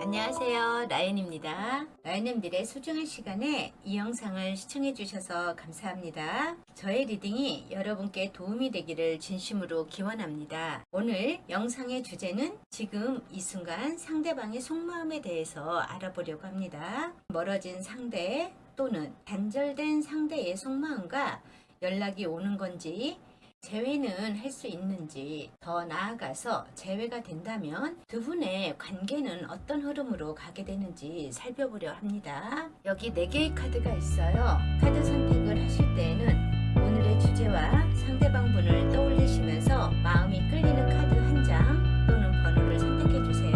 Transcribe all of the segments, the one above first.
안녕하세요. 라연입니다. 라연님들의 소중한 시간에 이 영상을 시청해 주셔서 감사합니다. 저의 리딩이 여러분께 도움이 되기를 진심으로 기원합니다. 오늘 영상의 주제는 지금 이 순간 상대방의 속마음에 대해서 알아보려고 합니다. 멀어진 상대 또는 단절된 상대의 속마음과 연락이 오는 건지 재회는 할 수 있는지, 더 나아가서 재회가 된다면 두 분의 관계는 어떤 흐름으로 가게 되는지 살펴보려 합니다. 여기 4개의 카드가 있어요. 카드 선택을 하실 때에는 오늘의 주제와 상대방 분을 떠올리시면서 마음이 끌리는 카드 한 장 또는 번호를 선택해 주세요.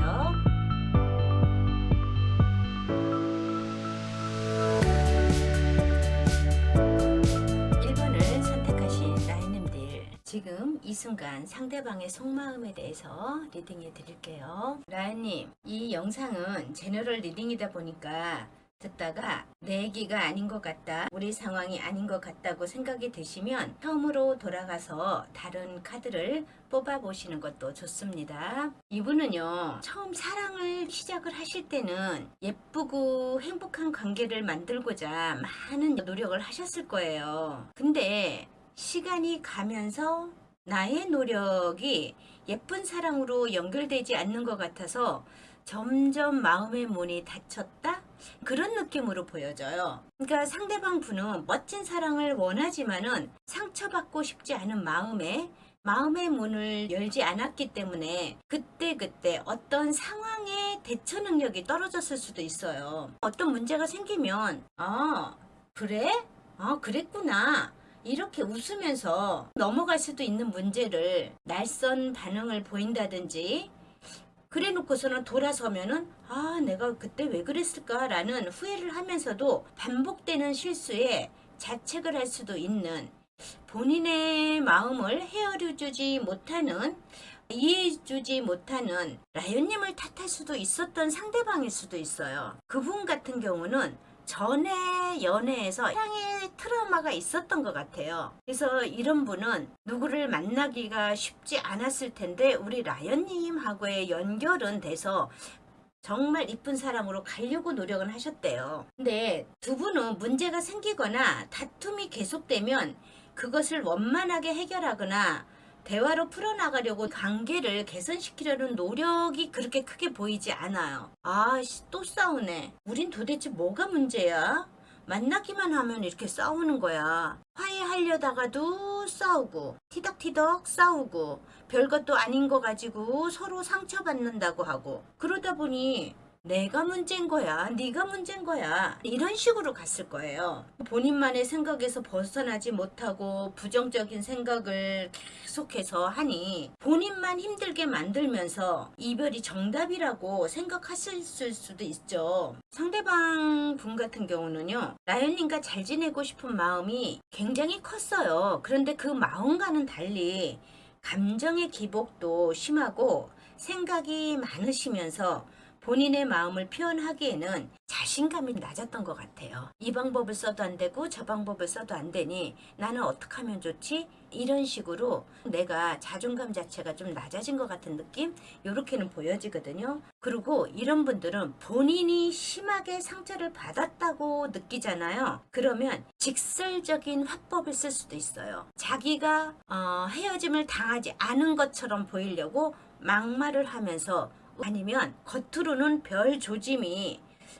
지금 이 순간 상대방의 속마음에 대해서 리딩해 드릴게요. 라연님, 이 영상은 제너럴 리딩이다 보니까 듣다가 내 얘기가 아닌 것 같다, 우리 상황이 아닌 것 같다고 생각이 드시면 처음으로 돌아가서 다른 카드를 뽑아 보시는 것도 좋습니다. 이분은요, 처음 사랑을 시작을 하실 때는 예쁘고 행복한 관계를 만들고자 많은 노력을 하셨을 거예요. 근데 시간이 가면서 나의 노력이 예쁜 사랑으로 연결되지 않는 것 같아서 점점 마음의 문이 닫혔다? 그런 느낌으로 보여져요. 그러니까 상대방 분은 멋진 사랑을 원하지만은 상처받고 싶지 않은 마음의 문을 열지 않았기 때문에 그때 어떤 상황의 대처 능력이 떨어졌을 수도 있어요. 어떤 문제가 생기면 그래? 그랬구나. 이렇게 웃으면서 넘어갈 수도 있는 문제를 날선 반응을 보인다든지 그래 놓고서는 돌아서면은 내가 그때 왜 그랬을까 라는 후회를 하면서도 반복되는 실수에 자책을 할 수도 있는, 본인의 마음을 헤아려주지 못하는, 이해해주지 못하는 라연님을 탓할 수도 있었던 상대방일 수도 있어요. 그분 같은 경우는 전에 연애에서 사랑의 트라우마가 있었던 것 같아요. 그래서 이런 분은 누구를 만나기가 쉽지 않았을 텐데 우리 라연님하고의 연결은 돼서 정말 이쁜 사람으로 가려고 노력은 하셨대요. 근데 두 분은 문제가 생기거나 다툼이 계속되면 그것을 원만하게 해결하거나 대화로 풀어나가려고 관계를 개선시키려는 노력이 그렇게 크게 보이지 않아요. 또 싸우네. 우린 도대체 뭐가 문제야? 만나기만 하면 이렇게 싸우는 거야. 화해하려다가도 싸우고, 티덕티덕 싸우고, 별것도 아닌 거 가지고 서로 상처받는다고 하고, 그러다 보니 내가 문제인 거야, 네가 문제인 거야, 이런 식으로 갔을 거예요. 본인만의 생각에서 벗어나지 못하고 부정적인 생각을 계속해서 하니 본인만 힘들게 만들면서 이별이 정답이라고 생각하실 수도 있죠. 상대방 분 같은 경우는요, 라연님과 잘 지내고 싶은 마음이 굉장히 컸어요. 그런데 그 마음과는 달리 감정의 기복도 심하고 생각이 많으시면서 본인의 마음을 표현하기에는 자신감이 낮았던 것 같아요. 이 방법을 써도 안 되고 저 방법을 써도 안 되니 나는 어떻게 하면 좋지? 이런 식으로 내가 자존감 자체가 좀 낮아진 것 같은 느낌? 이렇게는 보여지거든요. 그리고 이런 분들은 본인이 심하게 상처를 받았다고 느끼잖아요. 그러면 직설적인 화법을 쓸 수도 있어요. 자기가 헤어짐을 당하지 않은 것처럼 보이려고 막말을 하면서, 아니면 겉으로는 별 조짐이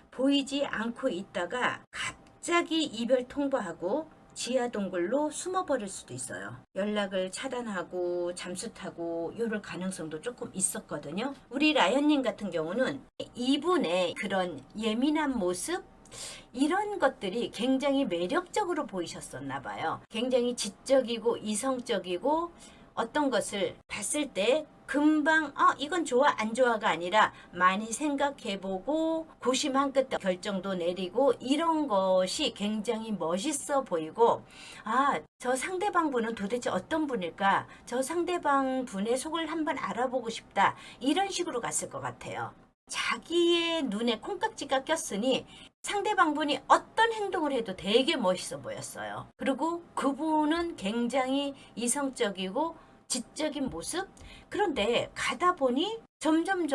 보이지 않고 있다가 갑자기 이별 통보하고 지하 동굴로 숨어버릴 수도 있어요. 연락을 차단하고 잠수 타고 이럴 가능성도 조금 있었거든요. 우리 라연님 같은 경우는 이분의 그런 예민한 모습, 이런 것들이 굉장히 매력적으로 보이셨었나 봐요. 굉장히 지적이고 이성적이고 어떤 것을 봤을 때 금방 이건 좋아 안 좋아가 아니라 많이 생각해보고 고심 한 끝에 결정도 내리고 이런 것이 굉장히 멋있어 보이고, 저 상대방 분은 도대체 어떤 분일까, 저 상대방 분의 속을 한번 알아보고 싶다, 이런 식으로 갔을 것 같아요. 자기의 눈에 콩깍지가 꼈으니 상대방 분이 어떤 행동을 해도 되게 멋있어 보였어요. 그리고 그분은 굉장히 이성적이고 지적인 모습? 그런데 가다 보니 점점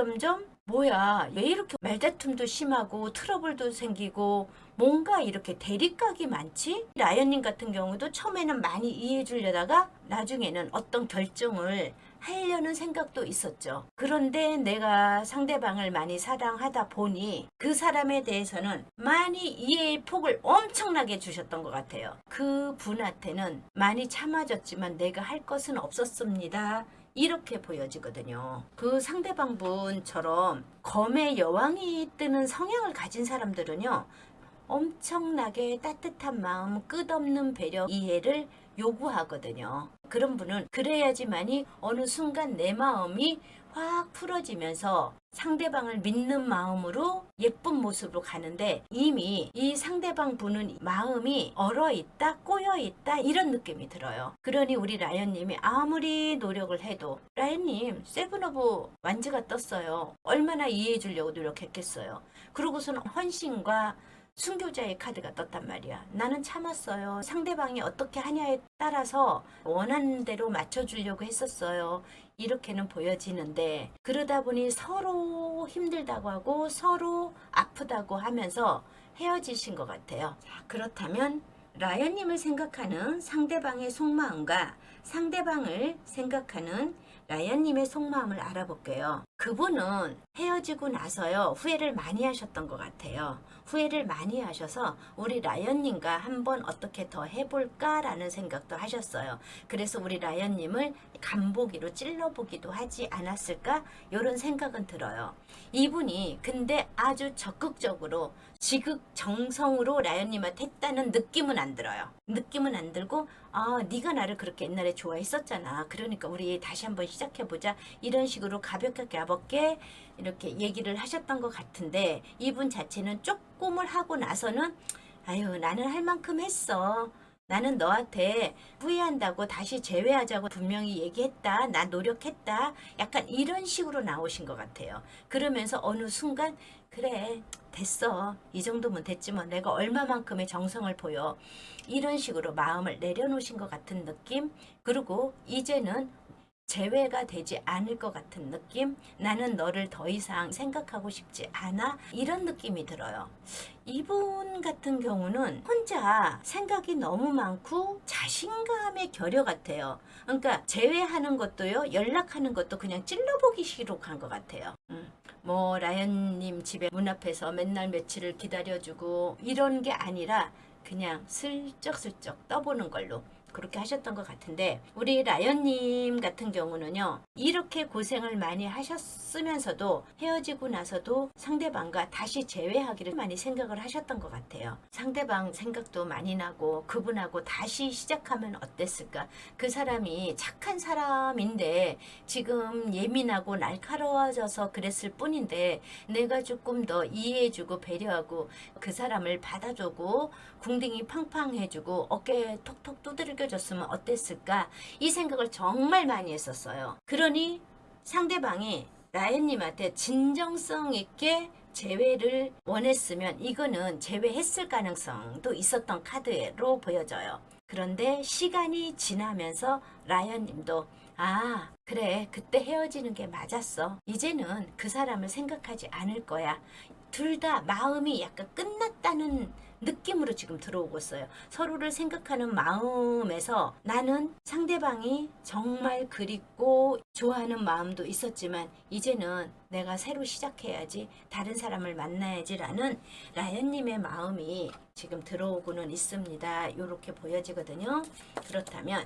뭐야, 왜 이렇게 말다툼도 심하고 트러블도 생기고 뭔가 이렇게 대립각이 많지? 라연님 같은 경우도 처음에는 많이 이해해 주려다가 나중에는 어떤 결정을 하려는 생각도 있었죠. 그런데 내가 상대방을 많이 사랑하다 보니 그 사람에 대해서는 많이 이해의 폭을 엄청나게 주셨던 것 같아요. 그 분한테는 많이 참아줬지만 내가 할 것은 없었습니다. 이렇게 보여지거든요. 그 상대방 분처럼 검의 여왕이 뜨는 성향을 가진 사람들은요, 엄청나게 따뜻한 마음, 끝없는 배려, 이해를 요구하거든요. 그런 분은 그래야지만이 어느 순간 내 마음이 확 풀어지면서 상대방을 믿는 마음으로 예쁜 모습으로 가는데, 이미 이 상대방 분은 마음이 얼어있다, 꼬여있다, 이런 느낌이 들어요. 그러니 우리 라연님이 아무리 노력을 해도, 라연님 세븐 오브 완즈가 떴어요. 얼마나 이해해 주려고 노력했겠어요. 그러고서는 헌신과 순교자의 카드가 떴단 말이야. 나는 참았어요. 상대방이 어떻게 하냐에 따라서 원하는 대로 맞춰주려고 했었어요. 이렇게는 보여지는데, 그러다 보니 서로 힘들다고 하고 서로 아프다고 하면서 헤어지신 것 같아요. 자, 그렇다면 라연님을 생각하는 상대방의 속마음과 상대방을 생각하는 라연님의 속마음을 알아볼게요. 그분은 헤어지고 나서요, 후회를 많이 하셨던 것 같아요. 후회를 많이 하셔서 우리 라연님과 한번 어떻게 더 해볼까라는 생각도 하셨어요. 그래서 우리 라연님을 간보기로 찔러보기도 하지 않았을까? 이런 생각은 들어요. 이분이 근데 아주 적극적으로 지극정성으로 라연님한테 했다는 느낌은 안 들어요. 느낌은 안 들고, 네가 나를 그렇게 옛날에 좋아했었잖아. 그러니까 우리 다시 한번 시작해보자. 이런 식으로 가볍게 이렇게 얘기를 하셨던 것 같은데, 이분 자체는 조금을 하고 나서는 아유, 나는 할 만큼 했어. 나는 너한테 후회한다고 다시 재회하자고 분명히 얘기했다. 나 노력했다. 약간 이런 식으로 나오신 것 같아요. 그러면서 어느 순간 그래, 됐어. 이 정도면 됐지 뭐. 내가 얼마만큼의 정성을 보여. 이런 식으로 마음을 내려놓으신 것 같은 느낌. 그리고 이제는 재회가 되지 않을 것 같은 느낌. 나는 너를 더 이상 생각하고 싶지 않아. 이런 느낌이 들어요. 이분 같은 경우는 혼자 생각이 너무 많고 자신감의 결여 같아요. 그러니까 재회하는 것도요, 연락하는 것도 그냥 찔러보기 식으로 간 것 같아요. 뭐 라연님 집에 문 앞에서 맨날 며칠을 기다려주고 이런 게 아니라 그냥 슬쩍슬쩍 떠보는 걸로 그렇게 하셨던 것 같은데, 우리 라연님 같은 경우는요, 이렇게 고생을 많이 하셨으면서도 헤어지고 나서도 상대방과 다시 재회하기를 많이 생각을 하셨던 것 같아요. 상대방 생각도 많이 나고 그분하고 다시 시작하면 어땠을까? 그 사람이 착한 사람인데 지금 예민하고 날카로워져서 그랬을 뿐인데, 내가 조금 더 이해해주고 배려하고 그 사람을 받아주고 궁둥이 팡팡해주고 어깨 톡톡 두드려줬으면 어땠을까? 이 생각을 정말 많이 했었어요. 그러니 상대방이 라연님한테 진정성 있게 재회를 원했으면 이거는 재회했을 가능성도 있었던 카드로 보여져요. 그런데 시간이 지나면서 라연님도 그래, 그때 헤어지는 게 맞았어. 이제는 그 사람을 생각하지 않을 거야. 둘 다 마음이 약간 끝났다는 느낌으로 지금 들어오고 있어요. 서로를 생각하는 마음에서 나는 상대방이 정말 그립고 좋아하는 마음도 있었지만 이제는 내가 새로 시작해야지, 다른 사람을 만나야지라는 라연님의 마음이 지금 들어오고는 있습니다. 이렇게 보여지거든요. 그렇다면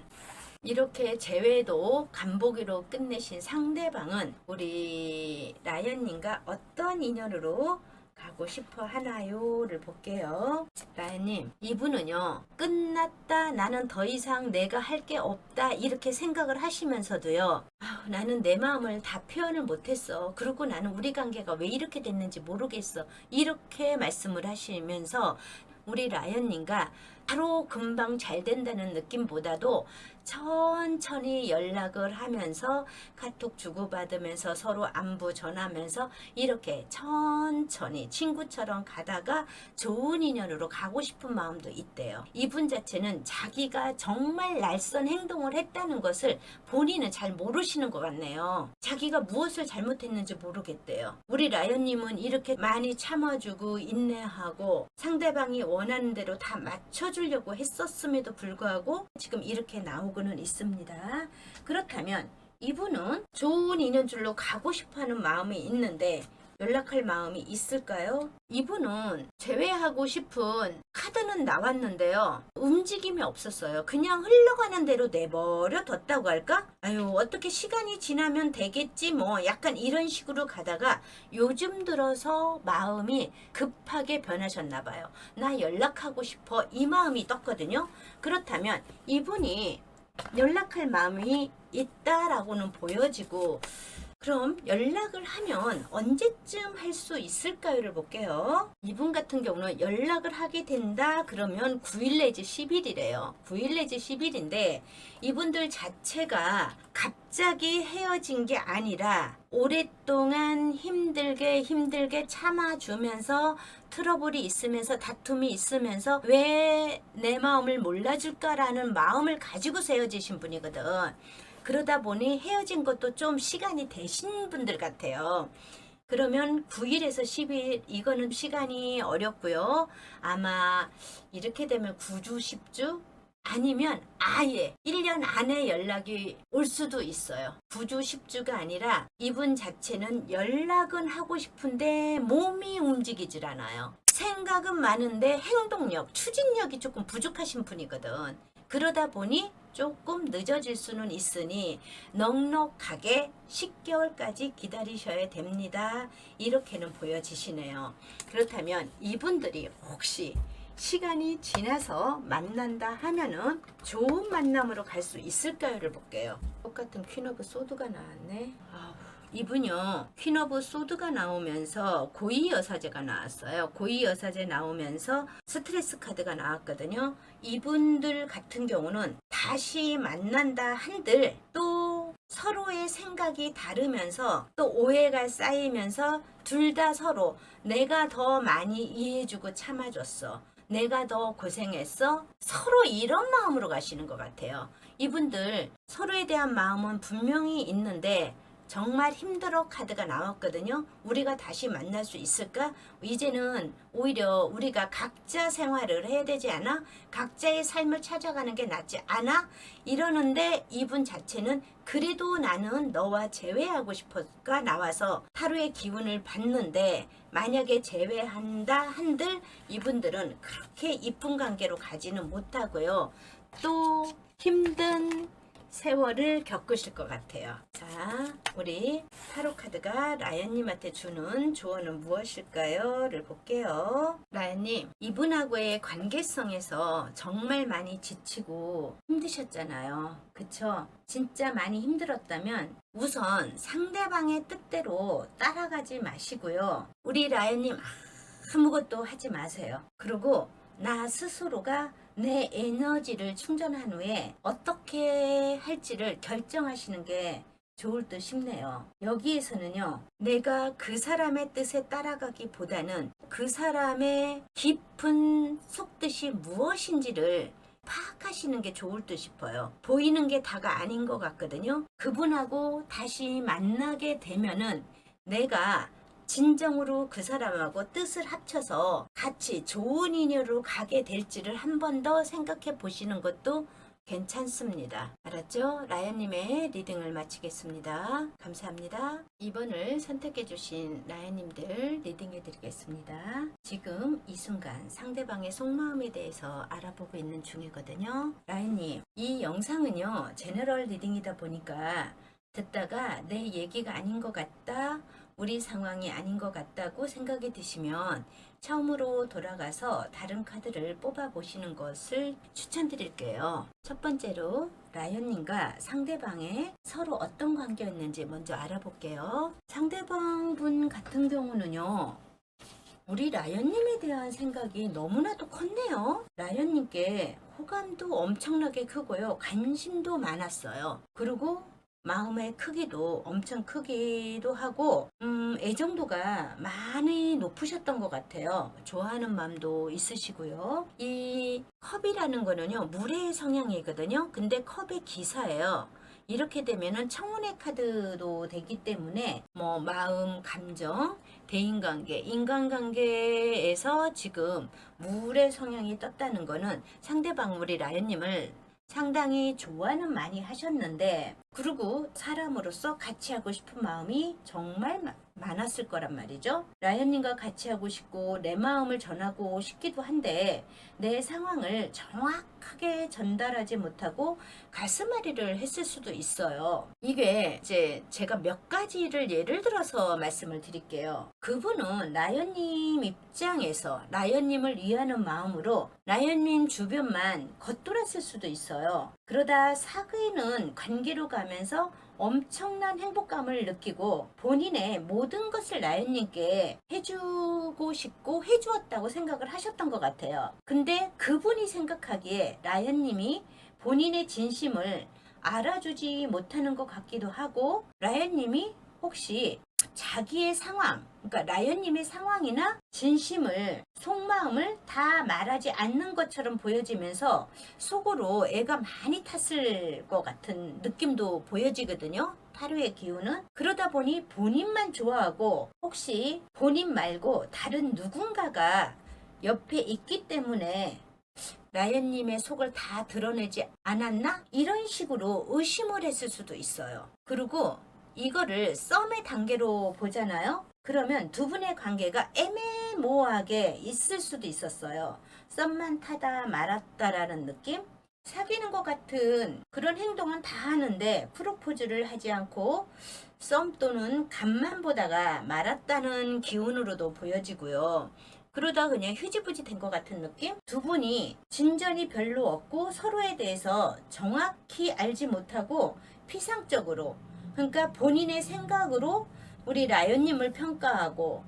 이렇게 재회도 간보기로 끝내신 상대방은 우리 라연님과 어떤 인연으로 가고 싶어 하나요를 볼게요. 라연님, 이분은요, 끝났다, 나는 더 이상 내가 할 게 없다, 이렇게 생각을 하시면서도요, 나는 내 마음을 다 표현을 못했어. 그리고 나는 우리 관계가 왜 이렇게 됐는지 모르겠어. 이렇게 말씀을 하시면서 우리 라연님과 바로 금방 잘 된다는 느낌보다도 천천히 연락을 하면서 카톡 주고받으면서 서로 안부 전하면서 이렇게 천천히 친구처럼 가다가 좋은 인연으로 가고 싶은 마음도 있대요. 이분 자체는 자기가 정말 날선 행동을 했다는 것을 본인은 잘 모르시는 것 같네요. 자기가 무엇을 잘못했는지 모르겠대요. 우리 라연님은 이렇게 많이 참아주고 인내하고 상대방이 원하는 대로 다 맞춰주려고 했었음에도 불구하고 지금 이렇게 나오고는 있습니다. 그렇다면 이분은 좋은 인연줄로 가고 싶어하는 마음이 있는데 연락할 마음이 있을까요? 이분은 제외하고 싶은 카드는 나왔는데요. 움직임이 없었어요. 그냥 흘러가는 대로 내버려 뒀다고 할까? 아유, 어떻게 시간이 지나면 되겠지 뭐 약간 이런 식으로 가다가 요즘 들어서 마음이 급하게 변하셨나 봐요. 나 연락하고 싶어 이 마음이 떴거든요. 그렇다면 이분이 연락할 마음이 있다라고는 보여지고, 그럼 연락을 하면 언제쯤 할 수 있을까요를 볼게요. 이분 같은 경우는 연락을 하게 된다 그러면 9일 내지 10일이래요. 9일 내지 10일인데 이분들 자체가 갑자기 헤어진 게 아니라 오랫동안 힘들게 참아주면서 트러블이 있으면서 다툼이 있으면서 왜 내 마음을 몰라줄까라는 마음을 가지고서 헤어지신 분이거든. 그러다 보니 헤어진 것도 좀 시간이 되신 분들 같아요. 그러면 9일에서 10일 이거는 시간이 어렵고요. 아마 이렇게 되면 9주, 10주 아니면 아예 1년 안에 연락이 올 수도 있어요. 9주, 10주가 아니라 이분 자체는 연락은 하고 싶은데 몸이 움직이질 않아요. 생각은 많은데 행동력, 추진력이 조금 부족하신 분이거든. 그러다 보니 조금 늦어질 수는 있으니 넉넉하게 10개월까지 기다리셔야 됩니다. 이렇게는 보여지시네요. 그렇다면 이분들이 혹시 시간이 지나서 만난다 하면은 좋은 만남으로 갈 수 있을까요를 볼게요. 똑같은 퀸 오브 소드가 나왔네. 이분요, 퀸 오브 소드가 나오면서 고위 여사제가 나왔어요. 고위 여사제 나오면서 스트레스 카드가 나왔거든요. 이분들 같은 경우는 다시 만난다 한들 또 서로의 생각이 다르면서 또 오해가 쌓이면서 둘 다 서로 내가 더 많이 이해해주고 참아줬어, 내가 더 고생했어, 서로 이런 마음으로 가시는 것 같아요. 이분들 서로에 대한 마음은 분명히 있는데 정말 힘들어 카드가 나왔거든요. 우리가 다시 만날 수 있을까? 이제는 오히려 우리가 각자 생활을 해야 되지 않아? 각자의 삶을 찾아가는 게 낫지 않아? 이러는데 이분 자체는 그래도 나는 너와 재회하고 싶어가 나와서 타로의 기운을 받는데, 만약에 재회한다 한들 이분들은 그렇게 이쁜 관계로 가지는 못하고요. 또 힘든 세월을 겪으실 것 같아요. 자, 우리 타로 카드가 라연님한테 주는 조언은 무엇일까요?를 볼게요. 라연님, 이분하고의 관계성에서 정말 많이 지치고 힘드셨잖아요. 그쵸? 진짜 많이 힘들었다면 우선 상대방의 뜻대로 따라가지 마시고요. 우리 라연님 아무것도 하지 마세요. 그리고 나 스스로가 내 에너지를 충전한 후에 어떻게 할지를 결정하시는 게 좋을 듯 싶네요. 여기에서는요, 내가 그 사람의 뜻에 따라가기보다는 그 사람의 깊은 속뜻이 무엇인지를 파악하시는 게 좋을 듯 싶어요. 보이는 게 다가 아닌 것 같거든요. 그분하고 다시 만나게 되면은 내가 진정으로 그 사람하고 뜻을 합쳐서 같이 좋은 인연으로 가게 될지를 한 번 더 생각해 보시는 것도 괜찮습니다. 알았죠? 라연님의 리딩을 마치겠습니다. 감사합니다. 2번을 선택해 주신 라연님들 리딩해 드리겠습니다. 지금 이 순간 상대방의 속마음에 대해서 알아보고 있는 중이거든요. 라연님, 이 영상은요, 제너럴 리딩이다 보니까 듣다가 내 얘기가 아닌 것 같다, 우리 상황이 아닌 것 같다고 생각이 드시면 처음으로 돌아가서 다른 카드를 뽑아 보시는 것을 추천드릴게요. 첫 번째로 라연님과 상대방의 서로 어떤 관계였는지 먼저 알아볼게요. 상대방 분 같은 경우는요, 우리 라연님에 대한 생각이 너무나도 컸네요. 라연님께 호감도 엄청나게 크고요. 관심도 많았어요. 그리고 마음의 크기도 엄청 크기도 하고 애정도가 많이 높으셨던 것 같아요. 좋아하는 마음도 있으시고요. 이 컵이라는 거는요, 물의 성향이거든요. 근데 컵의 기사예요. 이렇게 되면은 청운의 카드도 되기 때문에 뭐 마음, 감정, 대인관계, 인간관계에서 지금 물의 성향이 떴다는 거는 상대방 우리 라연님을 상당히 좋아는 많이 하셨는데, 그리고 사람으로서 같이 하고 싶은 마음이 정말 많았을 거란 말이죠. 라연님과 같이 하고 싶고 내 마음을 전하고 싶기도 한데 내 상황을 정확하게 전달하지 못하고 가슴앓이를 했을 수도 있어요. 이게 이제 제가 몇 가지를 예를 들어서 말씀을 드릴게요. 그분은 라연님 입장에서 라연님을 위하는 마음으로 라연님 주변만 겉돌았을 수도 있어요. 그러다 사귀는 관계로 가면서 엄청난 행복감을 느끼고 본인의 모든 것을 라연님께 해주고 싶고 해주었다고 생각을 하셨던 것 같아요. 근데 그분이 생각하기에 라연님이 본인의 진심을 알아주지 못하는 것 같기도 하고, 라연님이 혹시 자기의 상황, 그러니까 라연님의 상황이나 진심을, 속마음을 다 말하지 않는 것처럼 보여지면서 속으로 애가 많이 탔을 것 같은 느낌도 보여지거든요. 타로의 기운은. 그러다 보니 본인만 좋아하고 혹시 본인 말고 다른 누군가가 옆에 있기 때문에 라연님의 속을 다 드러내지 않았나? 이런 식으로 의심을 했을 수도 있어요. 그리고 이거를 썸의 단계로 보잖아요. 그러면 두 분의 관계가 애매모호하게 있을 수도 있었어요. 썸만 타다 말았다라는 느낌? 사귀는 것 같은 그런 행동은 다 하는데 프로포즈를 하지 않고 썸 또는 간만 보다가 말았다는 기운으로도 보여지고요. 그러다 그냥 휴지부지 된 것 같은 느낌? 두 분이 진전이 별로 없고 서로에 대해서 정확히 알지 못하고 피상적으로, 그러니까 본인의 생각으로 우리 라연님을 평가하고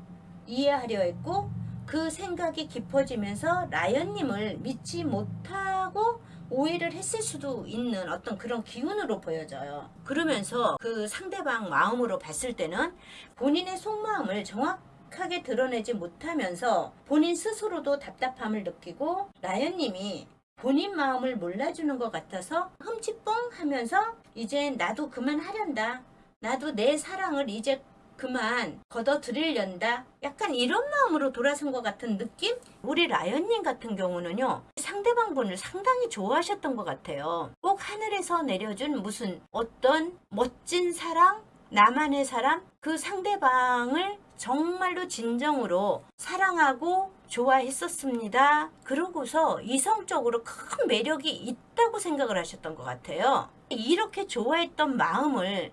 이해하려 했고, 그 생각이 깊어지면서 라연님을 믿지 못하고 오해를 했을 수도 있는 어떤 그런 기운으로 보여져요. 그러면서 그 상대방 마음으로 봤을 때는 본인의 속마음을 정확하게 드러내지 못하면서 본인 스스로도 답답함을 느끼고, 라연님이 본인 마음을 몰라주는 것 같아서 흠칫뽕 하면서 이제 나도 그만하련다, 나도 내 사랑을 이제 그만 걷어들이련다, 약간 이런 마음으로 돌아선 것 같은 느낌? 우리 라연님 같은 경우는요, 상대방 분을 상당히 좋아하셨던 것 같아요. 꼭 하늘에서 내려준 무슨 어떤 멋진 사랑, 나만의 사람, 그 상대방을 정말로 진정으로 사랑하고 좋아했었습니다. 그러고서 이성적으로 큰 매력이 있다고 생각을 하셨던 것 같아요. 이렇게 좋아했던 마음을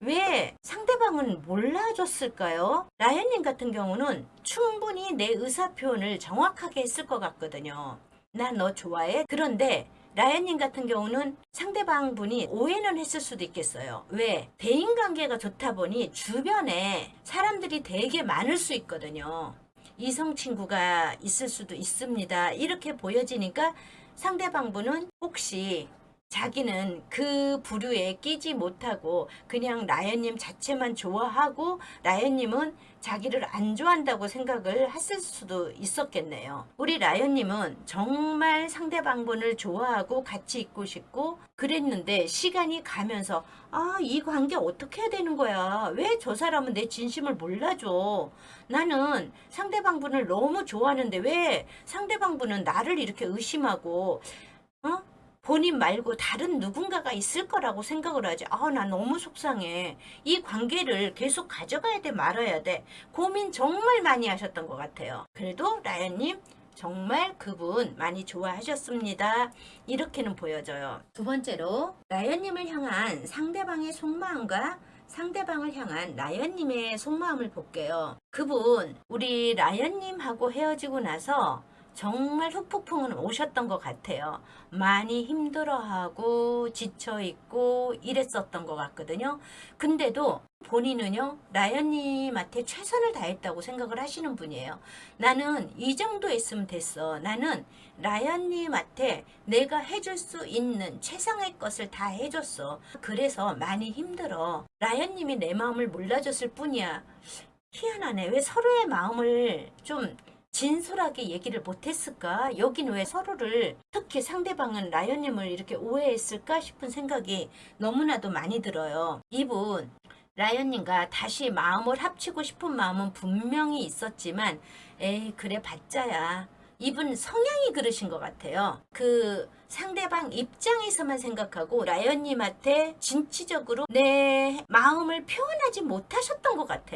왜 상대방은 몰라줬을까요? 라연님 같은 경우는 충분히 내 의사표현을 정확하게 했을 것 같거든요. 나 너 좋아해? 그런데 라연님 같은 경우는 상대방 분이 오해는 했을 수도 있겠어요. 왜? 대인관계가 좋다 보니 주변에 사람들이 되게 많을 수 있거든요. 이성 친구가 있을 수도 있습니다. 이렇게 보여지니까 상대방 분은 혹시 자기는 그 부류에 끼지 못하고 그냥 라연님 자체만 좋아하고 라연님은 자기를 안 좋아한다고 생각을 했을 수도 있었겠네요. 우리 라연님은 정말 상대방분을 좋아하고 같이 있고 싶고 그랬는데 시간이 가면서 이 관계 어떻게 해야 되는 거야? 왜 저 사람은 내 진심을 몰라줘? 나는 상대방분을 너무 좋아하는데 왜 상대방분은 나를 이렇게 의심하고 본인 말고 다른 누군가가 있을 거라고 생각을 하지. 나 너무 속상해. 이 관계를 계속 가져가야 돼, 말아야 돼. 고민 정말 많이 하셨던 것 같아요. 그래도 라연님 정말 그분 많이 좋아하셨습니다. 이렇게는 보여져요. 두 번째로 라연님을 향한 상대방의 속마음과 상대방을 향한 라연님의 속마음을 볼게요. 그분 우리 라연님하고 헤어지고 나서 정말 후폭풍은 오셨던 것 같아요. 많이 힘들어하고 지쳐있고 이랬었던 것 같거든요. 근데도 본인은요, 라연님한테 최선을 다했다고 생각을 하시는 분이에요. 나는 이 정도 했으면 됐어. 나는 라연님한테 내가 해줄 수 있는 최상의 것을 다 해줬어. 그래서 많이 힘들어. 라연님이 내 마음을 몰라줬을 뿐이야. 희한하네. 왜 서로의 마음을 좀 진솔하게 얘기를 못했을까? 여긴 왜 서로를, 특히 상대방은 라연님을 이렇게 오해했을까 싶은 생각이 너무나도 많이 들어요. 이분 라연님과 다시 마음을 합치고 싶은 마음은 분명히 있었지만, 에이 그래 봤자야. 이분 성향이 그러신 것 같아요. 그 상대방 입장에서만 생각하고 라연님한테 진취적으로 내 마음을 표현하지 못하셨던 것 같아.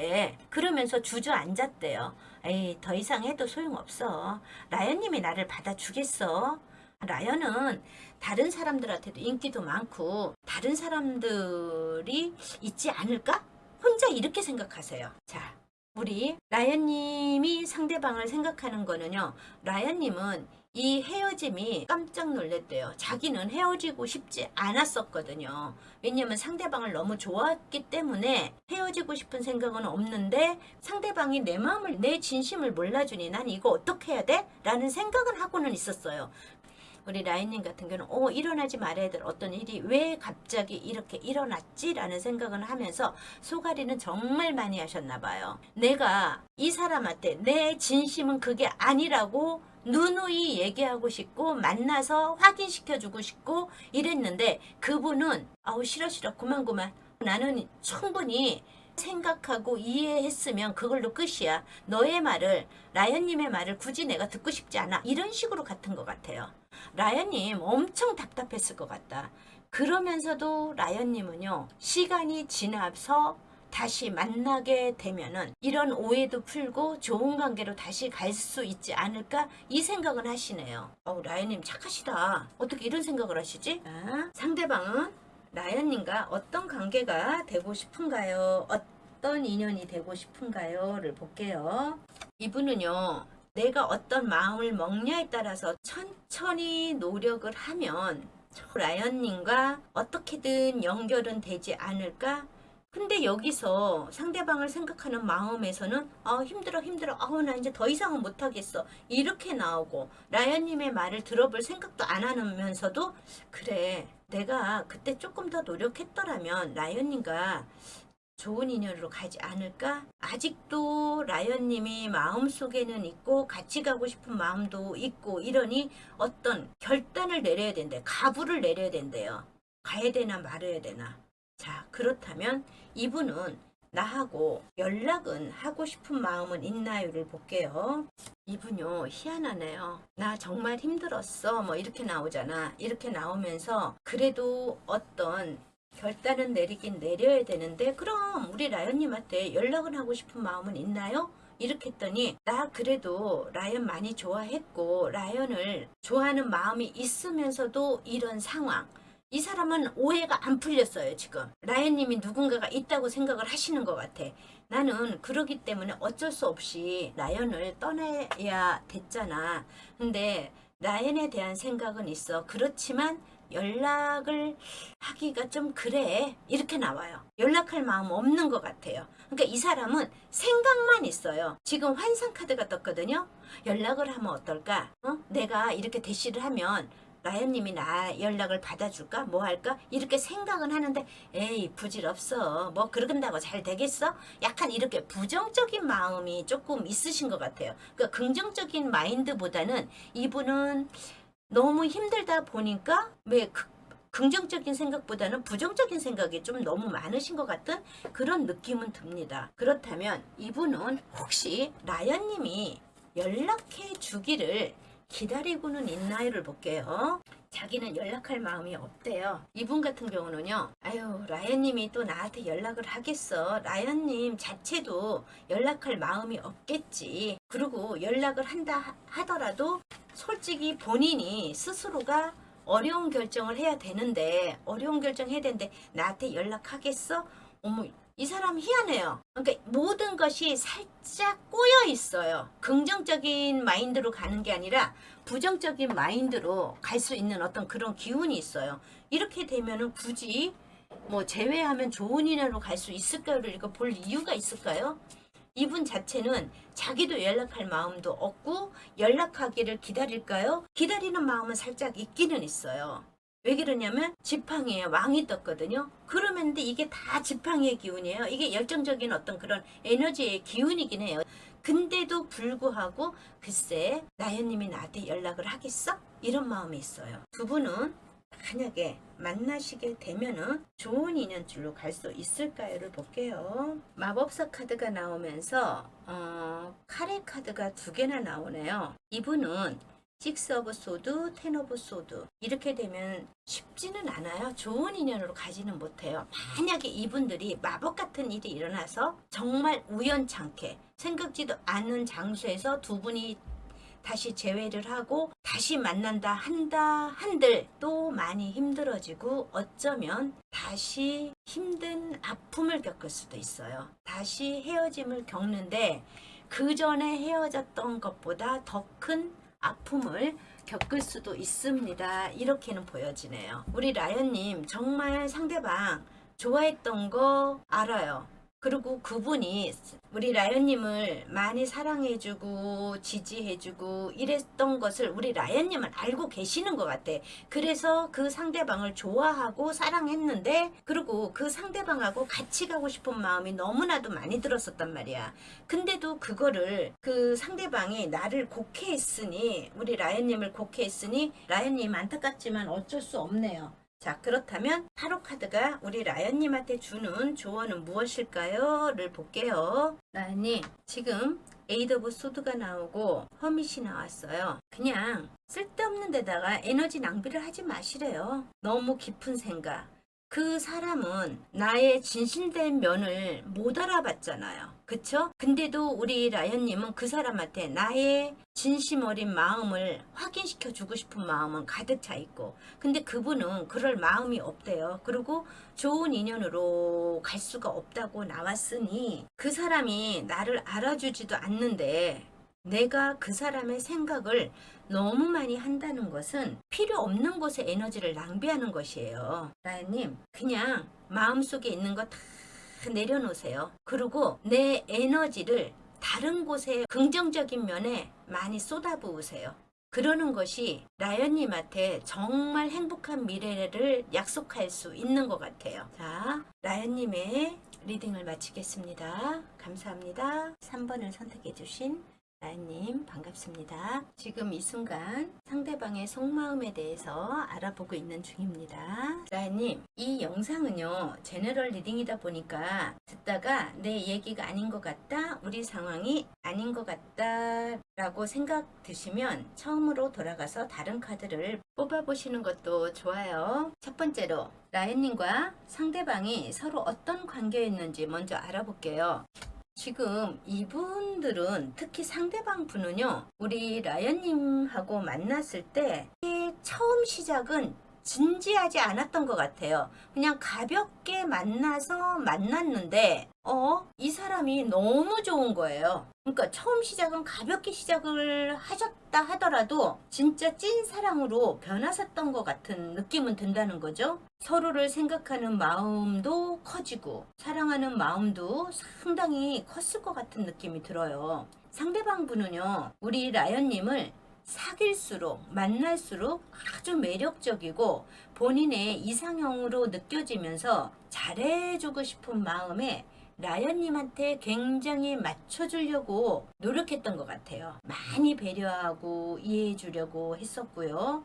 그러면서 주저앉았대요. 에이 더 이상 해도 소용없어. 라연님이 나를 받아주겠어. 라연은 다른 사람들한테도 인기도 많고 다른 사람들이 있지 않을까? 혼자 이렇게 생각하세요. 자, 우리 라연님이 상대방을 생각하는 거는요. 라연님은 이 헤어짐이 깜짝 놀랐대요. 자기는 헤어지고 싶지 않았었거든요. 왜냐면 상대방을 너무 좋아했기 때문에 헤어지고 싶은 생각은 없는데 상대방이 내 마음을, 내 진심을 몰라주니 난 이거 어떻게 해야 돼? 라는 생각은 하고는 있었어요. 우리 라인님 같은 경우는 일어나지 말아야 될 어떤 일이 왜 갑자기 이렇게 일어났지? 라는 생각을 하면서 속앓이는 정말 많이 하셨나 봐요. 내가 이 사람한테 내 진심은 그게 아니라고 누누이 얘기하고 싶고 만나서 확인시켜주고 싶고 이랬는데 그분은 아우 싫어 그만 나는 충분히 생각하고 이해했으면 그걸로 끝이야. 너의 말을, 라연님의 말을 굳이 내가 듣고 싶지 않아. 이런 식으로 같은 것 같아요. 라연님 엄청 답답했을 것 같다. 그러면서도 라연님은요, 시간이 지나서 다시 만나게 되면은 이런 오해도 풀고 좋은 관계로 다시 갈 수 있지 않을까? 이 생각은 하시네요. 라연님 착하시다. 어떻게 이런 생각을 하시지? 상대방은 라연님과 어떤 관계가 되고 싶은가요? 어떤 인연이 되고 싶은가요?를 볼게요. 이분은요, 내가 어떤 마음을 먹냐에 따라서 천천히 노력을 하면 라연님과 어떻게든 연결은 되지 않을까? 근데 여기서 상대방을 생각하는 마음에서는 힘들어 나 이제 더 이상은 못하겠어 이렇게 나오고 라연님의 말을 들어볼 생각도 안 하면서도 그래 내가 그때 조금 더 노력했더라면 라연님과 좋은 인연으로 가지 않을까? 아직도 라연님이 마음속에는 있고 같이 가고 싶은 마음도 있고 이러니 어떤 결단을 내려야 된대. 가부를 내려야 된대요. 가야 되나 말아야 되나. 자, 그렇다면 이분은 나하고 연락은 하고 싶은 마음은 있나요를 볼게요. 이분요 희한하네요. 나 정말 힘들었어 뭐 이렇게 나오잖아. 이렇게 나오면서 그래도 어떤 결단은 내리긴 내려야 되는데 그럼 우리 라연님한테 연락을 하고 싶은 마음은 있나요? 이렇게 했더니 나 그래도 라연 많이 좋아했고 라연을 좋아하는 마음이 있으면서도 이런 상황 이 사람은 오해가 안 풀렸어요. 지금 라연님이 누군가가 있다고 생각을 하시는 것 같아. 나는 그러기 때문에 어쩔 수 없이 라연을 떠나야 됐잖아. 근데 라연에 대한 생각은 있어. 그렇지만 연락을 하기가 좀 그래 이렇게 나와요. 연락할 마음 없는 것 같아요. 그러니까 이 사람은 생각만 있어요. 지금 환상카드가 떴거든요. 연락을 하면 어떨까? 내가 이렇게 대시를 하면 라연님이 나 연락을 받아줄까? 뭐 할까? 이렇게 생각은 하는데 에이 부질없어. 뭐 그런다고 잘 되겠어? 약간 이렇게 부정적인 마음이 조금 있으신 것 같아요. 그러니까 긍정적인 마인드보다는 이분은 너무 힘들다 보니까 왜 긍정적인 생각보다는 부정적인 생각이 좀 너무 많으신 것 같은 그런 느낌은 듭니다. 그렇다면 이분은 혹시 라연님이 연락해 주기를 기다리고는 있나요를 볼게요. 자기는 연락할 마음이 없대요. 이분 같은 경우는요. 아유 라연님이 또 나한테 연락을 하겠어. 라연님 자체도 연락할 마음이 없겠지. 그리고 연락을 한다 하더라도 솔직히 본인이 스스로가 어려운 결정을 해야 되는데 어려운 결정 해야 되는데 나한테 연락하겠어? 어머 이 사람 희한해요. 그러니까 모든 것이 살짝 꼬여 있어요. 긍정적인 마인드로 가는 게 아니라 부정적인 마인드로 갈 수 있는 어떤 그런 기운이 있어요. 이렇게 되면은 굳이 뭐 제외하면 좋은 인연으로 갈 수 있을까를 이거 볼 이유가 있을까요? 이분 자체는 자기도 연락할 마음도 없고 연락하기를 기다릴까요? 기다리는 마음은 살짝 있기는 있어요. 왜 그러냐면 지팡이에 왕이 떴거든요. 그러면 근데 이게 다 지팡이의 기운이에요. 이게 열정적인 어떤 그런 에너지의 기운이긴 해요. 근데도 불구하고 글쎄 나연님이 나한테 연락을 하겠어? 이런 마음이 있어요. 두 분은 만약에 만나시게 되면은 좋은 인연줄로 갈 수 있을까요를 볼게요. 마법사 카드가 나오면서 카레 카드가 두 개나 나오네요. 이분은 식스 오브 소드, 텐 오브 소드 이렇게 되면 쉽지는 않아요. 좋은 인연으로 가지는 못해요. 만약에 이분들이 마법 같은 일이 일어나서 정말 우연찮게 생각지도 않은 장소에서 두 분이 다시 재회를 하고 다시 만난다 한들 또 많이 힘들어지고 어쩌면 다시 힘든 아픔을 겪을 수도 있어요. 다시 헤어짐을 겪는데 그 전에 헤어졌던 것보다 더 큰 아픔을 겪을 수도 있습니다. 이렇게는 보여지네요. 우리 라연님 정말 상대방 좋아했던 거 알아요. 그리고 그분이 우리 라연님을 많이 사랑해주고 지지해주고 이랬던 것을 우리 라연님은 알고 계시는 것 같아. 그래서 그 상대방을 좋아하고 사랑했는데 그리고 그 상대방하고 같이 가고 싶은 마음이 너무나도 많이 들었었단 말이야. 근데도 그거를 그 상대방이 나를 곡해했으니 우리 라연님을 곡해했으니 라연님 안타깝지만 어쩔 수 없네요. 자, 그렇다면 타로 카드가 우리 라연님한테 주는 조언은 무엇일까요? 를 볼게요. 라연님, 지금 에이드 오브 소드가 나오고 허밋이 나왔어요. 그냥 쓸데없는 데다가 에너지 낭비를 하지 마시래요. 너무 깊은 생각. 그 사람은 나의 진실된 면을 못 알아봤잖아요. 그쵸? 근데도 우리 라연님은 그 사람한테 나의 진심 어린 마음을 확인시켜 주고 싶은 마음은 가득 차 있고 근데 그분은 그럴 마음이 없대요. 그리고 좋은 인연으로 갈 수가 없다고 나왔으니 그 사람이 나를 알아주지도 않는데 내가 그 사람의 생각을 너무 많이 한다는 것은 필요 없는 곳에 에너지를 낭비하는 것이에요. 라연님, 그냥 마음속에 있는 거 다 내려놓으세요. 그리고 내 에너지를 다른 곳에 긍정적인 면에 많이 쏟아부으세요. 그러는 것이 라연님한테 정말 행복한 미래를 약속할 수 있는 것 같아요. 자, 라연님의 리딩을 마치겠습니다. 감사합니다. 3번을 선택해 주신 라연님 반갑습니다. 지금 이 순간 상대방의 속마음에 대해서 알아보고 있는 중입니다. 라연님, 이 영상은요 제너럴 리딩이다 보니까 듣다가 내 얘기가 아닌 것 같다, 우리 상황이 아닌 것 같다 라고 생각 드시면 처음으로 돌아가서 다른 카드를 뽑아보시는 것도 좋아요. 첫 번째로 라연님과 상대방이 서로 어떤 관계였는지 먼저 알아볼게요. 지금 이분들은 특히 상대방 분은요 우리 라연님하고 만났을 때 처음 시작은 진지하지 않았던 것 같아요. 그냥 가볍게 만났는데 이 사람이 너무 좋은 거예요. 그러니까 처음 시작은 가볍게 시작을 하셨다 하더라도 진짜 찐 사랑으로 변하셨던 것 같은 느낌은 든다는 거죠. 서로를 생각하는 마음도 커지고 사랑하는 마음도 상당히 컸을 것 같은 느낌이 들어요. 상대방 분은요 우리 라연님을 사귈수록 만날수록 아주 매력적이고 본인의 이상형으로 느껴지면서 잘해주고 싶은 마음에 라연님한테 굉장히 맞춰주려고 노력했던 것 같아요. 많이 배려하고 이해해주려고 했었고요.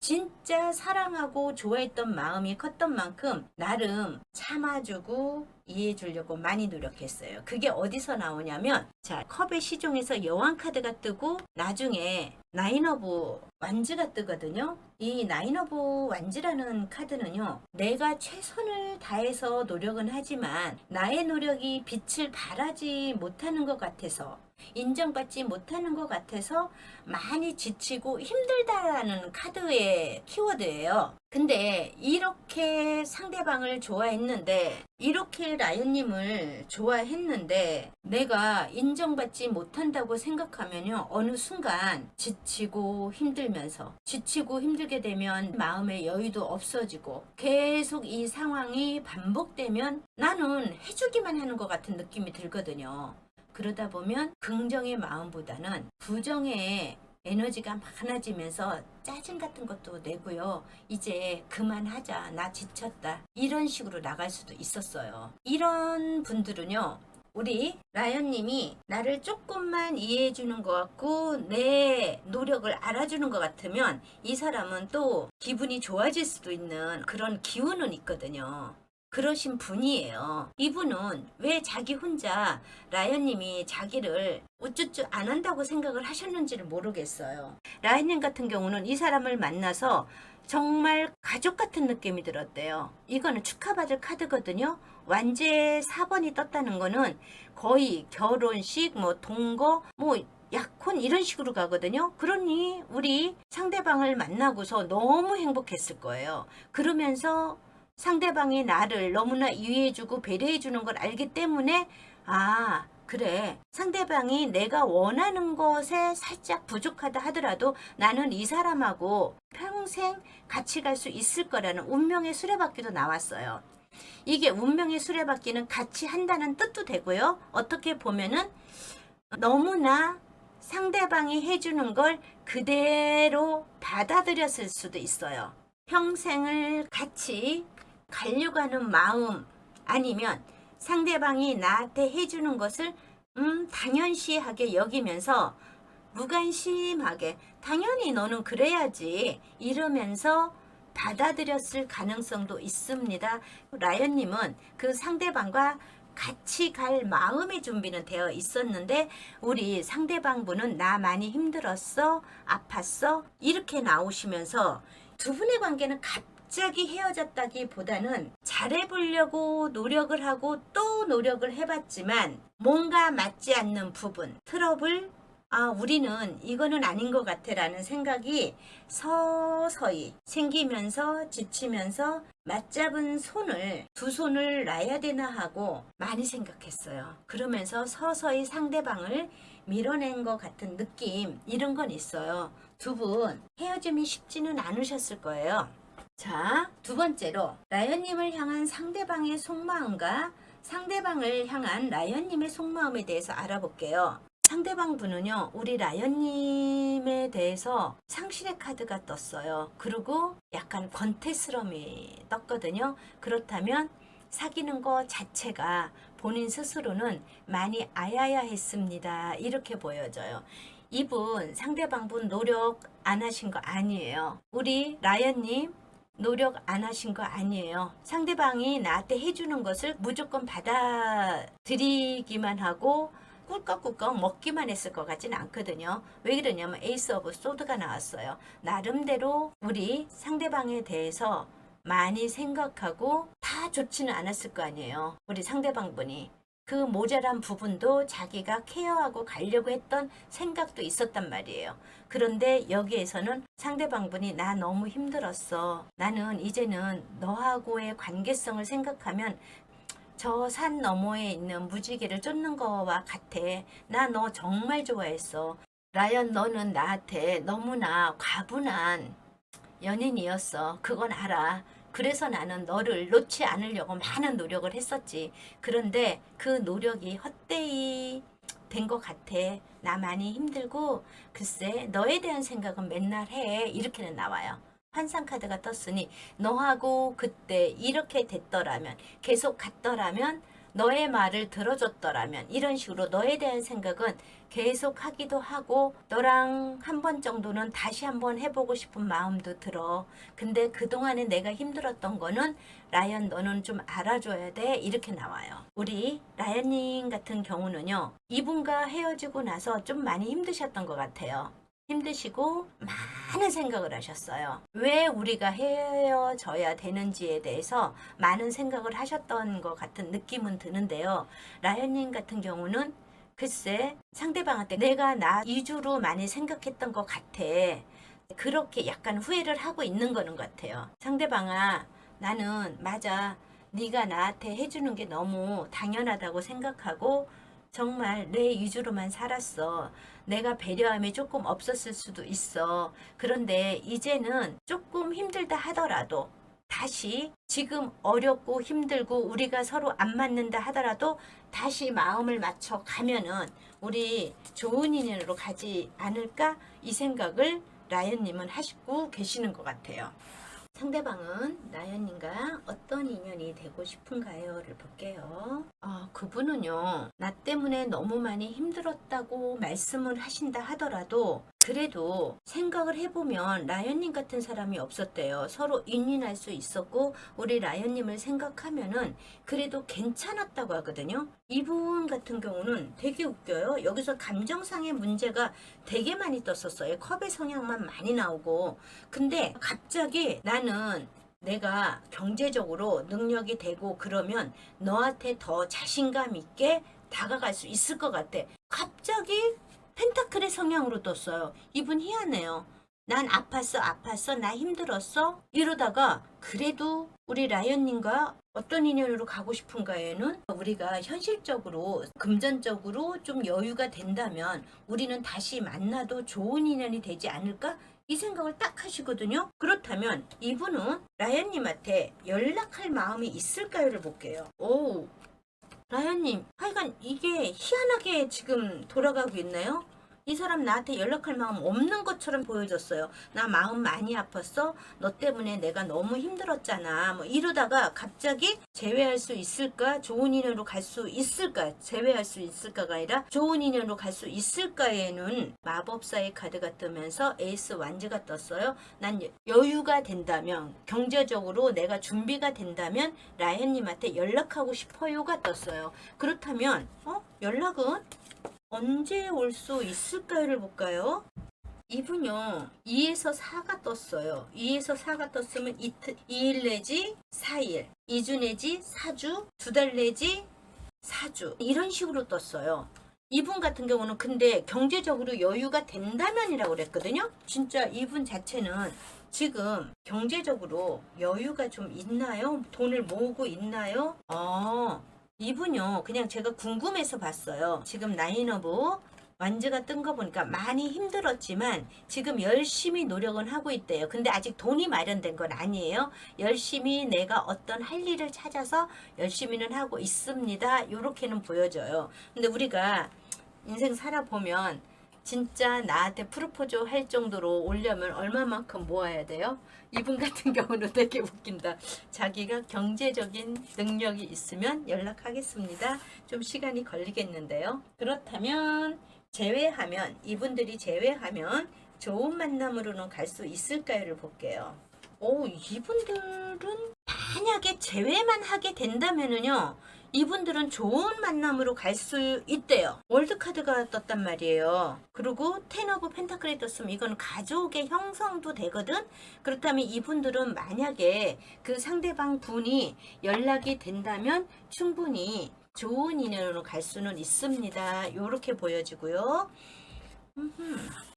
진짜 사랑하고 좋아했던 마음이 컸던 만큼 나름 참아주고 이해해주려고 많이 노력했어요. 그게 어디서 나오냐면 자, 컵의 시종에서 여왕 카드가 뜨고 나중에 나인 오브 완즈가 뜨거든요. 이 나인 오브 완즈라는 카드는요 내가 최선을 다해서 노력은 하지만 나의 노력이 빛을 발하지 못하는 것 같아서 인정받지 못하는 것 같아서 많이 지치고 힘들다라는 카드의 키워드예요. 근데 이렇게 상대방을 좋아했는데, 이렇게 라이언님을 좋아했는데 내가 인정받지 못한다고 생각하면요, 어느 순간 지치고 힘들게 되면 마음의 여유도 없어지고 계속 이 상황이 반복되면 나는 해주기만 하는 것 같은 느낌이 들거든요. 그러다 보면 긍정의 마음보다는 부정의 에너지가 많아지면서 짜증 같은 것도 내고요. 이제 그만하자. 나 지쳤다. 이런 식으로 나갈 수도 있었어요. 이런 분들은요, 우리 라연님이 나를 조금만 이해해 주는 것 같고 내 노력을 알아주는 것 같으면 이 사람은 또 기분이 좋아질 수도 있는 그런 기운은 있거든요. 그러신 분이에요. 이분은 왜 자기 혼자 라이언님이 자기를 우쭈쭈 안 한다고 생각을 하셨는지를 모르겠어요. 라이언님 같은 경우는 이 사람을 만나서 정말 가족 같은 느낌이 들었대요. 이거는 축하받을 카드거든요. 완제 4번이 떴다는 거는 거의 결혼식, 뭐 동거, 뭐 약혼 이런 식으로 가거든요. 그러니 우리 상대방을 만나고서 너무 행복했을 거예요. 그러면서 상대방이 나를 너무나 이해해주고 배려해주는 걸 알기 때문에 아 그래 상대방이 내가 원하는 것에 살짝 부족하다 하더라도 나는 이 사람하고 평생 같이 갈 수 있을 거라는 운명의 수레바퀴도 나왔어요. 이게 운명의 수레바퀴는 같이 한다는 뜻도 되고요. 어떻게 보면은 너무나 상대방이 해주는 걸 그대로 받아들였을 수도 있어요. 평생을 같이 가려고 하는 마음, 아니면 상대방이 나한테 해주는 것을 당연시하게 여기면서 무관심하게 당연히 너는 그래야지 이러면서 받아들였을 가능성도 있습니다. 라이언님은 그 상대방과 같이 갈 마음의 준비는 되어 있었는데 우리 상대방분은 나 많이 힘들었어, 아팠어 이렇게 나오시면서 두 분의 관계는 갑자기 헤어졌다기보다는 잘해보려고 노력을 하고 또 노력을 해봤지만 뭔가 맞지 않는 부분, 트러블, 우리는 이거는 아닌 것 같아 라는 생각이 서서히 생기면서 지치면서 맞잡은 손을 두 손을 놔야 되나 하고 많이 생각했어요. 그러면서 서서히 상대방을 밀어낸 것 같은 느낌, 이런 건 있어요. 두 분 헤어짐이 쉽지는 않으셨을 거예요. 자, 두 번째로 라이언님을 향한 상대방의 속마음과 상대방을 향한 라이언님의 속마음에 대해서 알아볼게요. 상대방 분은요, 우리 라이언님에 대해서 상실의 카드가 떴어요. 그리고 약간 권태스러움이 떴거든요. 그렇다면 사귀는 거 자체가 본인 스스로는 많이 아야야 했습니다. 이렇게 보여져요. 이분, 상대방 분 노력 안 하신 거 아니에요. 우리 라이언님 노력 안 하신 거 아니에요. 상대방이 나한테 해주는 것을 무조건 받아들이기만 하고 꿀꺽꿀꺽 먹기만 했을 것 같지는 않거든요. 왜 그러냐면 에이스 오브 소드가 나왔어요. 나름대로 우리 상대방에 대해서 많이 생각하고 다 좋지는 않았을 거 아니에요. 우리 상대방분이. 그 모자란 부분도 자기가 케어하고 가려고 했던 생각도 있었단 말이에요. 그런데 여기에서는 상대방분이 나 너무 힘들었어. 나는 이제는 너하고의 관계성을 생각하면 저 산 너머에 있는 무지개를 쫓는 거와 같아. 나 너 정말 좋아했어. 라이언 너는 나한테 너무나 과분한 연인이었어. 그건 알아. 그래서 나는 너를 놓지 않으려고 많은 노력을 했었지. 그런데 그 노력이 헛되이 된 것 같아. 나 많이 힘들고 글쎄 너에 대한 생각은 맨날 해. 이렇게는 나와요. 환상 카드가 떴으니 너하고 그때 이렇게 됐더라면 계속 갔더라면 너의 말을 들어줬더라면 이런 식으로 너에 대한 생각은 계속 하기도 하고 너랑 한 번 정도는 다시 한번 해보고 싶은 마음도 들어. 근데 그동안에 내가 힘들었던 거는 라이언 너는 좀 알아줘야 돼. 이렇게 나와요. 우리 라이언님 같은 경우는요. 이분과 헤어지고 나서 좀 많이 힘드셨던 것 같아요. 힘드시고 많은 생각을 하셨어요. 왜 우리가 헤어져야 되는지에 대해서 많은 생각을 하셨던 것 같은 느낌은 드는데요. 라이언님 같은 경우는 글쎄, 상대방한테 내가 나 위주로 많이 생각했던 것 같아. 그렇게 약간 후회를 하고 있는 거는 것 같아요. 상대방아, 나는 맞아. 네가 나한테 해주는 게 너무 당연하다고 생각하고 정말 내 위주로만 살았어. 내가 배려함이 조금 없었을 수도 있어. 그런데 이제는 조금 힘들다 하더라도 다시 지금 어렵고 힘들고 우리가 서로 안 맞는다 하더라도 다시 마음을 맞춰 가면은 우리 좋은 인연으로 가지 않을까? 이 생각을 라연님은 하시고 계시는 것 같아요. 상대방은 라연님과 어떤 인연이 되고 싶은가요?를 볼게요. 그분은요, 나 때문에 너무 많이 힘들었다고 말씀을 하신다 하더라도 그래도 생각을 해보면 라연님 같은 사람이 없었대요. 서로 윈윈할 수 있었고 우리 라연님을 생각하면은 그래도 괜찮았다고 하거든요. 이분 같은 경우는 되게 웃겨요. 여기서 감정상의 문제가 되게 많이 떴었어요. 컵의 성향만 많이 나오고. 근데 갑자기 나는 내가 경제적으로 능력이 되고 그러면 너한테 더 자신감 있게 다가갈 수 있을 것 같아. 갑자기 펜타클의 성향으로 떴어요. 이분 희한해요. 난 아팠어, 나 힘들었어? 이러다가 그래도 우리 라이언님과 어떤 인연으로 가고 싶은가에는 우리가 현실적으로, 금전적으로 좀 여유가 된다면 우리는 다시 만나도 좋은 인연이 되지 않을까? 이 생각을 딱 하시거든요. 그렇다면 이분은 라이언님한테 연락할 마음이 있을까요를 볼게요. 오, 라연님, 하여간 이게 희한하게 지금 돌아가고 있나요? 이 사람 나한테 연락할 마음 없는 것처럼 보여졌어요. 나 마음 많이 아팠어? 너 때문에 내가 너무 힘들었잖아. 뭐 이러다가 갑자기 제외할 수 있을까? 좋은 인연으로 갈 수 있을까? 제외할 수 있을까가 아니라 좋은 인연으로 갈 수 있을까에는 마법사의 카드가 뜨면서 에이스 완즈가 떴어요. 난 여유가 된다면, 경제적으로 내가 준비가 된다면 라이언님한테 연락하고 싶어요가 떴어요. 그렇다면 연락은 언제 올 수 있을까요를 볼까요? 이분요 2에서 4가 떴어요. 2에서 4가 떴으면 2일 내지 4일, 2주 내지 4주, 2달 내지 4주 이런 식으로 떴어요. 이분 같은 경우는 근데 경제적으로 여유가 된다면이라고 그랬거든요. 진짜 이분 자체는 지금 경제적으로 여유가 좀 있나요? 돈을 모으고 있나요? 이분요 그냥 제가 궁금해서 봤어요. 지금 나인 오브 완즈가 뜬 거 보니까 많이 힘들었지만 지금 열심히 노력은 하고 있대요. 근데 아직 돈이 마련된 건 아니에요. 열심히 내가 어떤 할 일을 찾아서 열심히는 하고 있습니다. 요렇게는 보여져요. 근데 우리가 인생 살아보면 진짜 나한테 프로포즈 할 정도로 오려면 얼마만큼 모아야 돼요? 이분 같은 경우는 되게 웃긴다. 자기가 경제적인 능력이 있으면 연락하겠습니다. 좀 시간이 걸리겠는데요. 그렇다면 이분들이 제외하면 좋은 만남으로는 갈 수 있을까요를 볼게요. 이분들은 만약에 제외만 하게 된다면은요. 이분들은 좋은 만남으로 갈 수 있대요. 월드카드가 떴단 말이에요. 그리고 텐 오브 펜타클이 떴으면 이건 가족의 형성도 되거든. 그렇다면 이분들은 만약에 그 상대방 분이 연락이 된다면 충분히 좋은 인연으로 갈 수는 있습니다. 이렇게 보여지고요.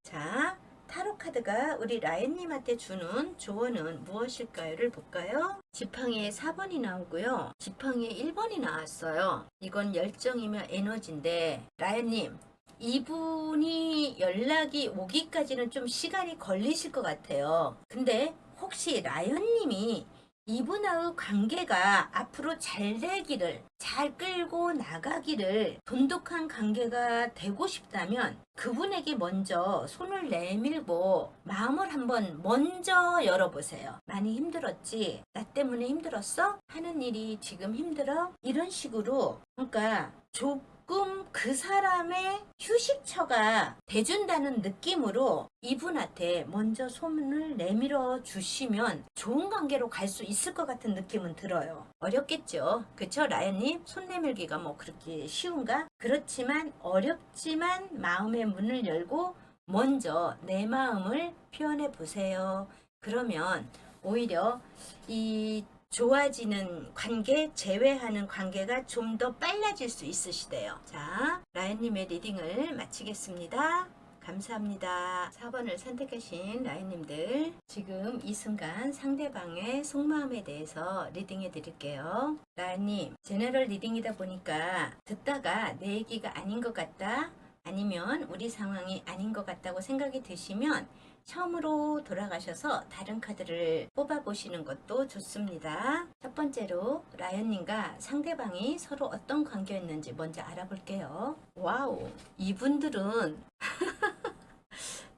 자, 타로 카드가 우리 라인님한테 주는 조언은 무엇일까요를 볼까요? 지팡이에 4번이 나오고요. 지팡이에 1번이 나왔어요. 이건 열정이며 에너지인데 라인님 이분이 연락이 오기까지는 좀 시간이 걸리실 것 같아요. 근데 혹시 라연님이 이분하고 관계가 앞으로 잘 되기를, 잘 끌고 나가기를, 돈독한 관계가 되고 싶다면 그분에게 먼저 손을 내밀고 마음을 한번 먼저 열어보세요. 많이 힘들었지? 나 때문에 힘들었어? 하는 일이 지금 힘들어? 이런 식으로 그러니까 조금 그 사람의 휴식처가 돼준다는 느낌으로 이분한테 먼저 손을 내밀어 주시면 좋은 관계로 갈 수 있을 것 같은 느낌은 들어요. 어렵겠죠? 그쵸 라연님? 손 내밀기가 뭐 그렇게 쉬운가? 그렇지만 어렵지만 마음의 문을 열고 먼저 내 마음을 표현해 보세요. 그러면 오히려 이 좋아지는 관계, 재회하는 관계가 좀 더 빨라질 수 있으시대요. 자, 라연님의 리딩을 마치겠습니다. 감사합니다. 4번을 선택하신 라연님들, 지금 이 순간 상대방의 속마음에 대해서 리딩해 드릴게요. 라연님, 제너럴 리딩이다 보니까 듣다가 내 얘기가 아닌 것 같다, 아니면 우리 상황이 아닌 것 같다고 생각이 드시면 처음으로 돌아가셔서 다른 카드를 뽑아보시는 것도 좋습니다. 첫 번째로 라연님과 상대방이 서로 어떤 관계였는지 먼저 알아볼게요. 와우, 이분들은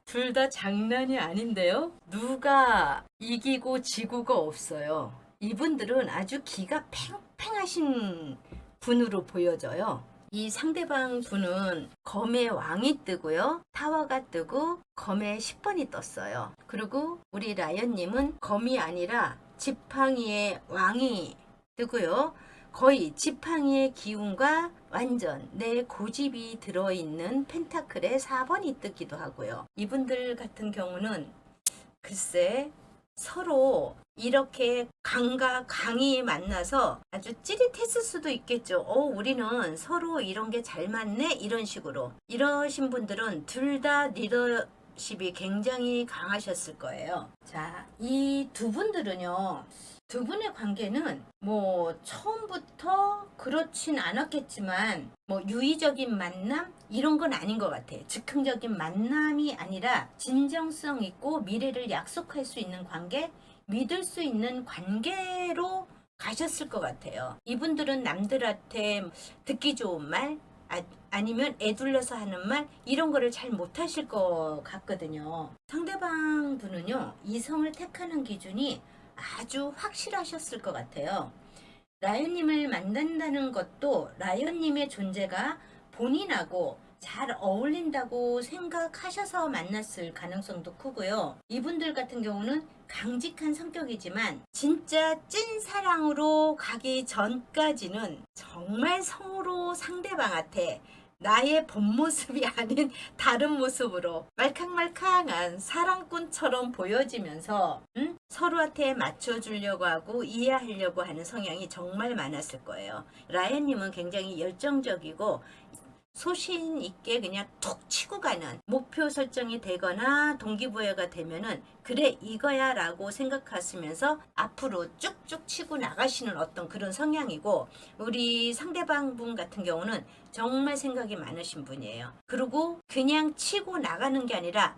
둘 다 장난이 아닌데요? 누가 이기고 지고가 없어요. 이분들은 아주 기가 팽팽하신 분으로 보여져요. 이 상대방 분은 검의 왕이 뜨고요, 타워가 뜨고 검의 10번이 떴어요. 그리고 우리 라연님은 검이 아니라 지팡이의 왕이 뜨고요, 거의 지팡이의 기운과 완전 내 고집이 들어있는 펜타클의 4번이 뜨기도 하고요. 이분들 같은 경우는 글쎄 서로 이렇게 강과 강이 만나서 아주 찌릿했을 수도 있겠죠. 우리는 서로 이런 게 잘 맞네, 이런 식으로. 이러신 분들은 둘 다 리더십이 굉장히 강하셨을 거예요. 자, 이 두 분들은요, 두 분의 관계는 뭐 처음부터 그렇진 않았겠지만 뭐 유의적인 만남 이런 건 아닌 것 같아요. 즉흥적인 만남이 아니라 진정성 있고 미래를 약속할 수 있는 관계, 믿을 수 있는 관계로 가셨을 것 같아요. 이분들은 남들한테 듣기 좋은 말, 아니면 애둘러서 하는 말, 이런 거를 잘 못하실 것 같거든요. 상대방 분은요, 이성을 택하는 기준이 아주 확실하셨을 것 같아요. 라연님을 만난다는 것도 라연님의 존재가 본인하고 잘 어울린다고 생각하셔서 만났을 가능성도 크고요. 이분들 같은 경우는 강직한 성격이지만 진짜 찐 사랑으로 가기 전까지는 정말 성으로 상대방한테 나의 본 모습이 아닌 다른 모습으로 말캉말캉한 사랑꾼처럼 보여지면서 서로한테 맞춰주려고 하고 이해하려고 하는 성향이 정말 많았을 거예요. 라연님은 굉장히 열정적이고 소신 있게 그냥 툭 치고 가는, 목표 설정이 되거나 동기부여가 되면은 그래 이거야 라고 생각하시면서 앞으로 쭉쭉 치고 나가시는 어떤 그런 성향이고, 우리 상대방 분 같은 경우는 정말 생각이 많으신 분이에요. 그리고 그냥 치고 나가는 게 아니라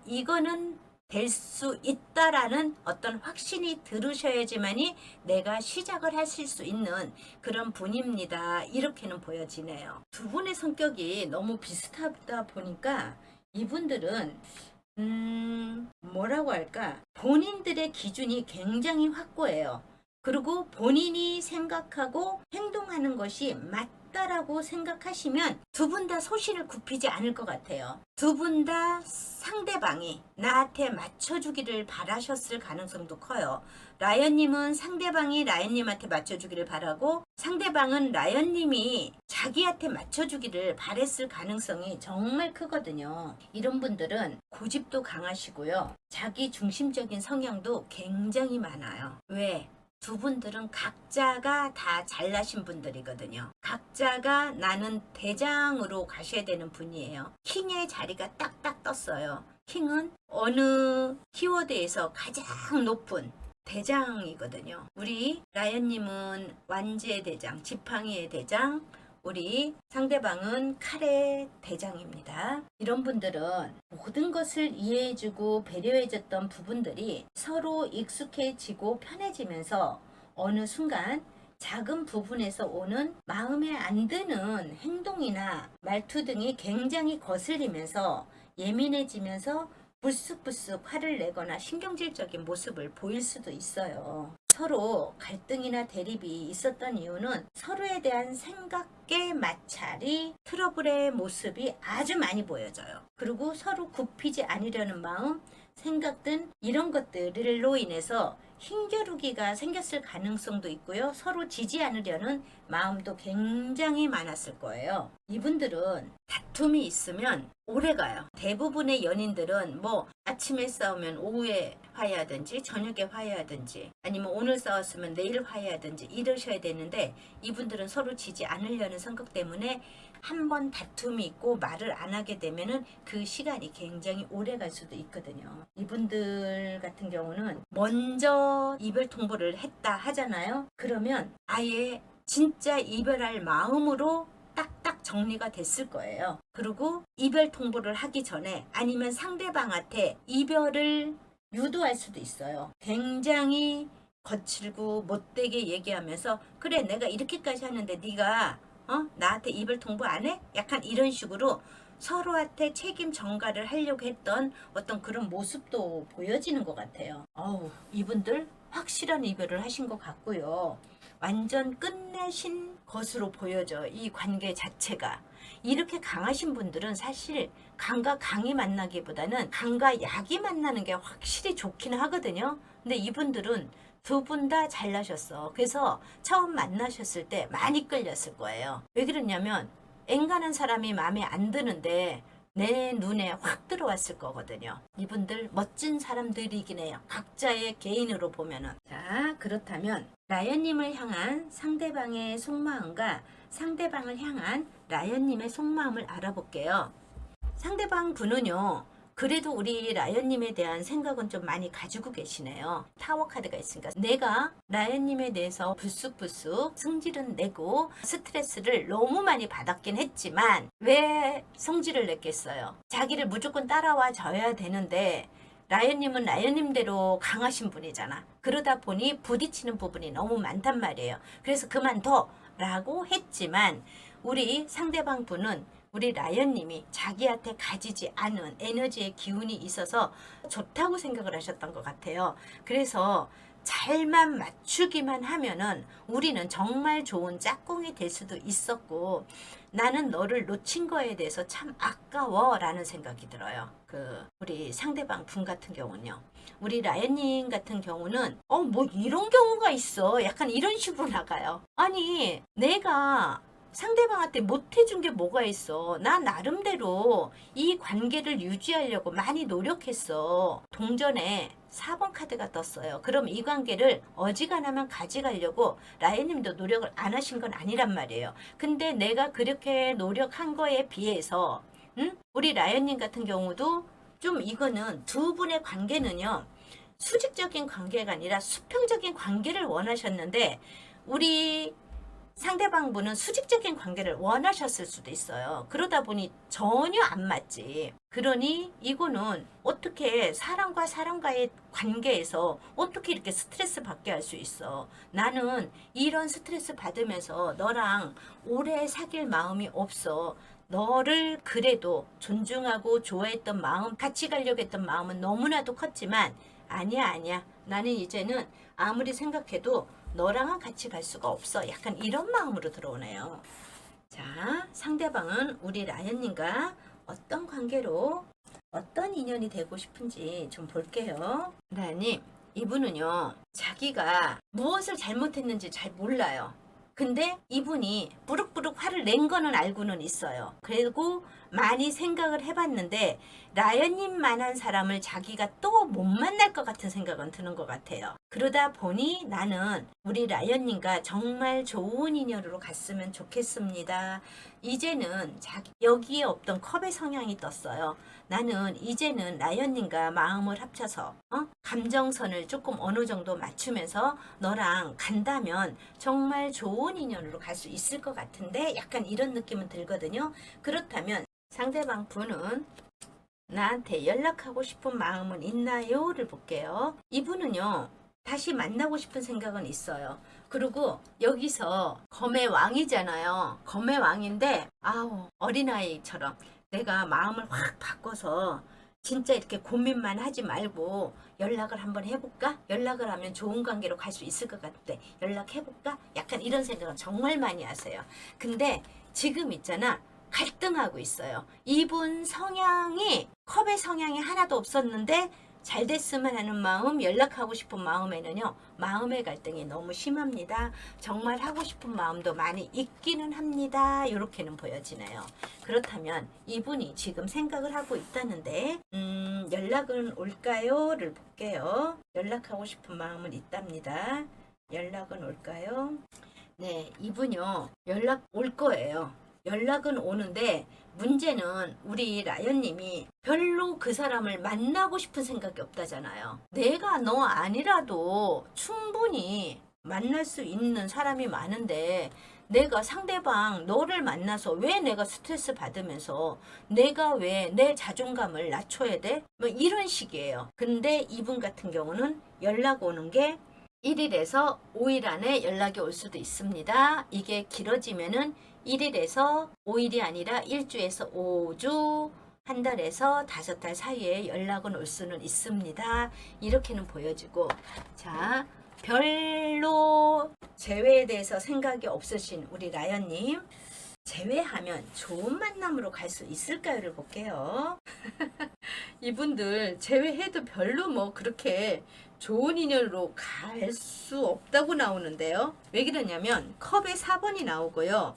이거는 될 수 있다라는 어떤 확신이 들으셔야지만이 내가 시작을 하실 수 있는 그런 분입니다. 이렇게는 보여지네요. 두 분의 성격이 너무 비슷하다 보니까 이분들은 뭐라고 할까? 본인들의 기준이 굉장히 확고해요. 그리고 본인이 생각하고 행동하는 것이 맞다라고 생각하시면 두 분 다 소신을 굽히지 않을 것 같아요. 두 분 다 상대방이 나한테 맞춰주기를 바라셨을 가능성도 커요. 라연님은 상대방이 라연님한테 맞춰주기를 바라고, 상대방은 라연님이 자기한테 맞춰주기를 바랬을 가능성이 정말 크거든요. 이런 분들은 고집도 강하시고요, 자기 중심적인 성향도 굉장히 많아요. 왜? 두 분들은 각자가 다 잘나신 분들이거든요. 각자가 나는 대장으로 가셔야 되는 분이에요. 킹의 자리가 딱딱 떴어요. 킹은 어느 키워드에서 가장 높은 대장이거든요. 우리 라연님은 완지의 대장, 지팡이의 대장, 우리 상대방은 칼의 대장입니다. 이런 분들은 모든 것을 이해해주고 배려해줬던 부분들이 서로 익숙해지고 편해지면서 어느 순간 작은 부분에서 오는 마음에 안 드는 행동이나 말투 등이 굉장히 거슬리면서 예민해지면서 불쑥불쑥 화를 내거나 신경질적인 모습을 보일 수도 있어요. 서로 갈등이나 대립이 있었던 이유는 서로에 대한 생각의 마찰이, 트러블의 모습이 아주 많이 보여져요. 그리고 서로 굽히지 않으려는 마음, 생각 등 이런 것들로 인해서 힘겨루기가 생겼을 가능성도 있고요. 서로 지지 않으려는 마음도 굉장히 많았을 거예요. 이분들은 다툼이 있으면 오래 가요. 대부분의 연인들은 뭐 아침에 싸우면 오후에 화해하든지 저녁에 화해하든지 아니면 오늘 싸웠으면 내일 화해하든지 이러셔야 되는데 이분들은 서로 지지 않으려는 성격 때문에 한 번 다툼이 있고 말을 안 하게 되면은 그 시간이 굉장히 오래 갈 수도 있거든요. 이분들 같은 경우는 먼저 이별 통보를 했다 하잖아요. 그러면 아예 진짜 이별할 마음으로 딱딱 정리가 됐을 거예요. 그리고 이별 통보를 하기 전에 아니면 상대방한테 이별을 유도할 수도 있어요. 굉장히 거칠고 못되게 얘기하면서 그래 내가 이렇게까지 하는데 네가 나한테 이별 통보 안 해? 약간 이런 식으로 서로한테 책임 전가를 하려고 했던 어떤 그런 모습도 보여지는 것 같아요. 이분들 확실한 이별을 하신 것 같고요. 완전 끝내신 것으로 보여져. 이 관계 자체가. 이렇게 강하신 분들은 사실 강과 강이 만나기보다는 강과 약이 만나는 게 확실히 좋긴 하거든요. 근데 이분들은 두 분 다 잘나셨어. 그래서 처음 만나셨을 때 많이 끌렸을 거예요. 왜 그러냐면 앵간한 사람이 마음에 안 드는데 내 눈에 확 들어왔을 거거든요. 이분들 멋진 사람들이긴 해요. 각자의 개인으로 보면은. 자, 그렇다면 라연님을 향한 상대방의 속마음과 상대방을 향한 라연님의 속마음을 알아볼게요. 상대방 분은요. 그래도 우리 라연님에 대한 생각은 좀 많이 가지고 계시네요. 타워 카드가 있으니까 내가 라연님에 대해서 불쑥불쑥 승질은 내고 스트레스를 너무 많이 받았긴 했지만 왜 성질을 냈겠어요? 자기를 무조건 따라와 줘야 되는데 라연님은 라연님대로 강하신 분이잖아. 그러다 보니 부딪히는 부분이 너무 많단 말이에요. 그래서 그만둬 라고 했지만 우리 상대방 분은 우리 라연님이 자기한테 가지지 않은 에너지의 기운이 있어서 좋다고 생각을 하셨던 것 같아요. 그래서 잘만 맞추기만 하면은 우리는 정말 좋은 짝꿍이 될 수도 있었고 나는 너를 놓친 거에 대해서 참 아까워 라는 생각이 들어요. 우리 상대방 분 같은 경우는요. 우리 라연님 같은 경우는 뭐 이런 경우가 있어. 약간 이런 식으로 나가요. 아니 내가 상대방한테 못해준 게 뭐가 있어. 나 나름대로 이 관계를 유지하려고 많이 노력했어. 동전에 4번 카드가 떴어요. 그럼 이 관계를 어지간하면 가져가려고 라연님도 노력을 안 하신 건 아니란 말이에요. 근데 내가 그렇게 노력한 거에 비해서 우리 라연님 같은 경우도 좀 이거는 두 분의 관계는요. 수직적인 관계가 아니라 수평적인 관계를 원하셨는데 우리 상대방 분은 수직적인 관계를 원하셨을 수도 있어요. 그러다 보니 전혀 안 맞지. 그러니 이거는 어떻게 사람과 사람과의 관계에서 어떻게 이렇게 스트레스 받게 할 수 있어. 나는 이런 스트레스 받으면서 너랑 오래 사귈 마음이 없어. 너를 그래도 존중하고 좋아했던 마음, 같이 가려고 했던 마음은 너무나도 컸지만 아니야. 나는 이제는 아무리 생각해도 너랑은 같이 갈 수가 없어. 약간 이런 마음으로 들어오네요. 자, 상대방은 우리 라연님과 어떤 관계로 어떤 인연이 되고 싶은지 좀 볼게요. 라연님, 이분은요. 자기가 무엇을 잘못했는지 잘 몰라요. 근데 이분이 부룩부룩 화를 낸 거는 알고는 있어요. 그리고 많이 생각을 해봤는데 라연님만한 사람을 자기가 또 못 만날 것 같은 생각은 드는 것 같아요. 그러다 보니 나는 우리 라연님과 정말 좋은 인연으로 갔으면 좋겠습니다. 이제는 여기에 없던 컵의 성향이 떴어요. 나는 이제는 라연님과 마음을 합쳐서 감정선을 조금 어느 정도 맞추면서 너랑 간다면 정말 좋은 인연으로 갈 수 있을 것 같은데 약간 이런 느낌은 들거든요. 그렇다면 상대방 분은 나한테 연락하고 싶은 마음은 있나요? 를 볼게요. 이분은요. 다시 만나고 싶은 생각은 있어요. 그리고 여기서 검의 왕이잖아요. 검의 왕인데 어린아이처럼 내가 마음을 확 바꿔서 진짜 이렇게 고민만 하지 말고 연락을 한번 해볼까? 연락을 하면 좋은 관계로 갈 수 있을 것 같은데 연락해볼까? 약간 이런 생각은 정말 많이 하세요. 근데 지금 있잖아. 갈등하고 있어요. 이분 성향이 컵의 성향이 하나도 없었는데 잘 됐으면 하는 마음, 연락하고 싶은 마음에는요, 마음의 갈등이 너무 심합니다. 정말 하고 싶은 마음도 많이 있기는 합니다. 이렇게는 보여지네요. 그렇다면 이분이 지금 생각을 하고 있다는데, 연락은 올까요?를 볼게요. 연락하고 싶은 마음은 있답니다. 연락은 올까요? 네, 이분요, 연락 올 거예요. 연락은 오는데, 문제는 우리 라연님이 별로 그 사람을 만나고 싶은 생각이 없다잖아요. 내가 너 아니라도 충분히 만날 수 있는 사람이 많은데 내가 상대방 너를 만나서 왜 내가 스트레스 받으면서 내가 왜 내 자존감을 낮춰야 돼? 뭐 이런 식이에요. 근데 이분 같은 경우는 연락 오는 게 1일에서 5일 안에 연락이 올 수도 있습니다. 이게 길어지면은 1일에서 5일이 아니라 1주에서 5주, 한 달에서 5달 사이에 연락은 올 수는 있습니다. 이렇게는 보여지고, 자, 별로 재회에 대해서 생각이 없으신 우리 라연님, 재회하면 좋은 만남으로 갈 수 있을까요를 볼게요. 이분들 재회해도 별로 뭐 그렇게 좋은 인연으로 갈 수 없다고 나오는데요. 왜 그러냐면 컵에 4번이 나오고요.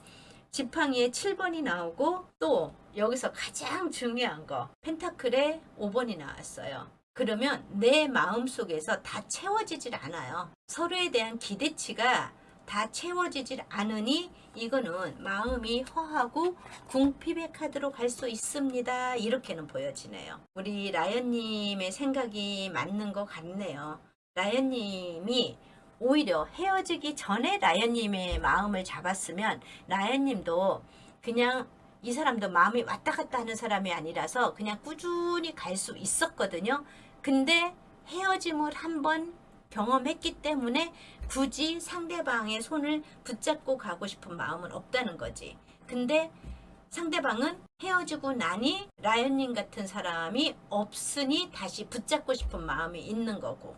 지팡이에 7번이 나오고 또 여기서 가장 중요한 거 펜타클에 5번이 나왔어요. 그러면 내 마음속에서 다 채워지질 않아요. 서로에 대한 기대치가 다 채워지질 않으니 이거는 마음이 허하고 궁핍의 카드로 갈 수 있습니다. 이렇게는 보여지네요. 우리 라연님의 생각이 맞는 것 같네요. 라연님이 오히려 헤어지기 전에 라연님의 마음을 잡았으면 라연님도 그냥 이 사람도 마음이 왔다 갔다 하는 사람이 아니라서 그냥 꾸준히 갈 수 있었거든요. 근데 헤어짐을 한번 경험했기 때문에 굳이 상대방의 손을 붙잡고 가고 싶은 마음은 없다는 거지. 근데 상대방은 헤어지고 나니 라연님 같은 사람이 없으니 다시 붙잡고 싶은 마음이 있는 거고.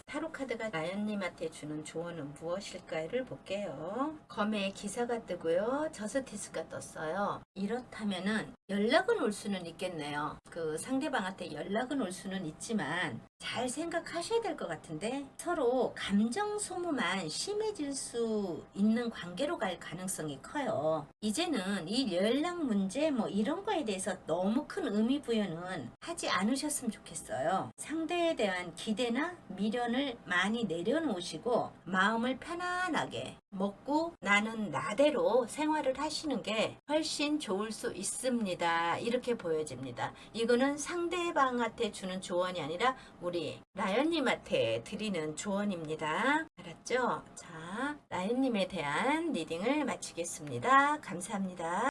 타로 카드가 라연님한테 주는 조언은 무엇일까를 볼게요. 검에 기사가 뜨고요. 저스티스가 떴어요. 이렇다면은 연락은 올 수는 있겠네요. 그 상대방한테 연락은 올 수는 있지만 잘 생각하셔야 될 것 같은데 서로 감정 소모만 심해질 수 있는 관계로 갈 가능성이 커요. 이제는 이 연락 문제 뭐 이런 거에 대해서 너무 큰 의미 부여는 하지 않으셨으면 좋겠어요. 상대에 대한 기대나 미련을 많이 내려놓으시고 마음을 편안하게 먹고 나는 나대로 생활을 하시는 게 훨씬 좋을 수 있습니다. 이렇게 보여집니다. 이거는 상대방한테 주는 조언이 아니라 우리 라연님한테 드리는 조언입니다. 알았죠? 자, 라연님에 대한 리딩을 마치겠습니다. 감사합니다.